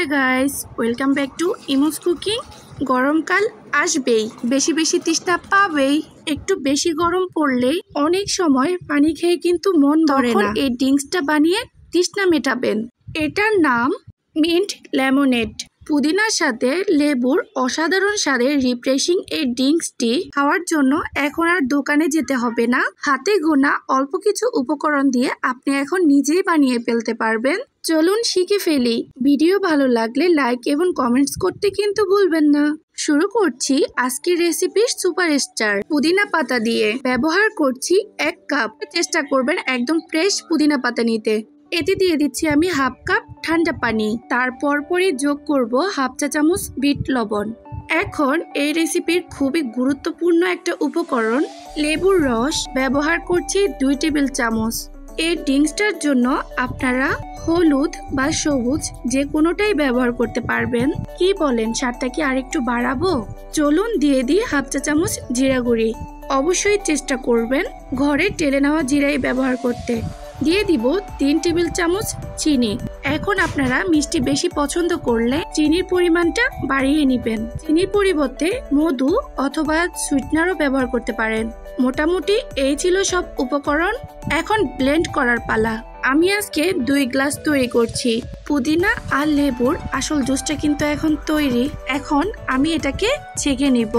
High guys, welcome back to Emo's cooking. গরমকাল আসবেই, বেশি বেশি তৃষ্ণা পাবেই। একটু বেশি গরম পড়লেই অনেক সময় পানি খেয়ে কিন্তু মন ধরে না। এই ড্রিঙ্কসটা বানিয়ে তৃষ্ণা মেটাবেন। এটার নাম মিন্ট লেমনেড। পুদিনার সাথে লেবুর অসাধারণ স্বাদের রিফ্রেশিং এই ড্রিঙ্কসটি খাওয়ার জন্য এখন আর দোকানে যেতে হবে না। হাতে গোনা অল্প কিছু উপকরণ দিয়ে আপনি এখন নিজেই বানিয়ে ফেলতে পারবেন। চলুন শিখে ফেলি। ভিডিও ভালো লাগলে লাইক এবং কমেন্টস করতে কিন্তু ভুলবেন না। শুরু করছি আজকের রেসিপির সুপারস্টার পুদিনা পাতা দিয়ে। ব্যবহার করছি 1 কাপ। চেষ্টা করবেন একদম ফ্রেশ পুদিনা পাতা নিতে। এতে দিয়ে দিচ্ছি আমি হাফ কাপ ঠান্ডা পানি। তারপর পরে যোগ করব হাফ চা চামচ বিট লবণ। এখন এই রেসিপির খুবই গুরুত্বপূর্ণ একটা উপকরণ লেবুর রস ব্যবহার করছি 2 টেবিল চামচ। এই ড্রিঙ্কসটার জন্য আপনারা হলুদ বা সবুজ যে কোনোটাই ব্যবহার করতে পারবেন। কি বলেন, স্বাদটা কি আরেকটু বাড়াবো? চলুন দিয়ে দিই হাফ চা চামচ জিরা গুঁড়ি। অবশ্যই চেষ্টা করবেন ঘরে টেলে নেওয়া জিরাই ব্যবহার করতে। দিয়ে দিব 3 টেবিল চামচ চিনি। এখন আপনারা মিষ্টি বেশি পছন্দ করলে চিনির পরিমাণটা বাড়িয়ে নেবেন। চিনির পরিবর্তে মধু অথবা সুইটনারও ব্যবহার করতে পারেন। মোটামুটি এই ছিল সব উপকরণ। এখন ব্লেন্ড করার পালা। আমি আজকে 2 গ্লাস তৈরি করছি। পুদিনা আর লেবুর আসল জুসটা কিন্তু এখন তৈরি। এখন আমি এটাকে ছেঁকে নিব।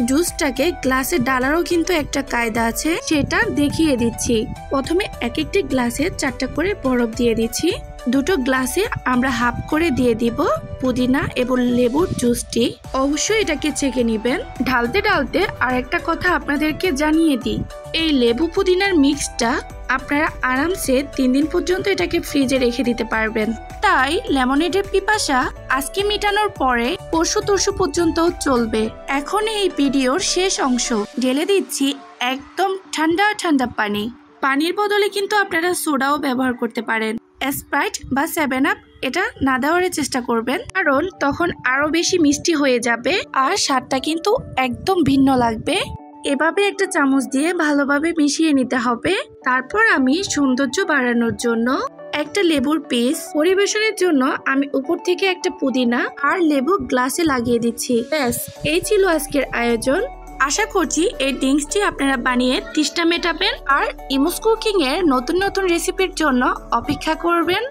জুসটাকে গ্লাসে ডালারও কিন্তু একটা কায়দা আছে, সেটা দেখিয়ে দিচ্ছি। প্রথমে এক একটি গ্লাসে 4টা করে বরফ দিয়ে দিচ্ছি। 2টো গ্লাসে আমরা হাফ করে দিয়ে দিব পুদিনা এবং লেবুর জুসটি। অবশ্যই এটাকে ছেঁকে নিবেন। ঢালতে ঢালতে আর একটা কথা আপনাদেরকে জানিয়ে দিই, এই লেবু পুদিনার মিক্সটা আপনারা আরামসে 3 দিন পর্যন্ত এটাকে ফ্রিজে রেখে দিতে পারবেন। তাই লেমনেডের পিপাসা আজকে মেটানোর পরে পরশু পর্যন্ত চলবে। এখন এই ভিডিওর শেষ অংশ ঢেলে দিচ্ছি একদম ঠান্ডা ঠান্ডা পানি। পানির বদলে কিন্তু আপনারা সোডাও ব্যবহার করতে পারেন। স্প্রাইট বা 7 আপ এটা না দেওয়ার চেষ্টা করবেন, কারণ তখন আরো বেশি মিষ্টি হয়ে যাবে আর স্বাদটা কিন্তু একদম ভিন্ন লাগবে। এভাবে একটা চামচ দিয়ে ভালোভাবে মিশিয়ে নিতে হবে। তারপর আমি সৌন্দর্য বাড়ানোর জন্য একটা লেবুর পিস, পরিবেশনের জন্য আমি উপর থেকে একটা পুদিনা আর লেবু গ্লাসে লাগিয়ে দিচ্ছি। ব্যাস, এই ছিল আজকের আয়োজন। আশা করছি এই ড্রিঙ্কসটি আপনারা বানিয়ে তৃষ্ণা মেটাবেন আর ইমোস কুকিং এর নতুন নতুন রেসিপির জন্য অপেক্ষা করবেন।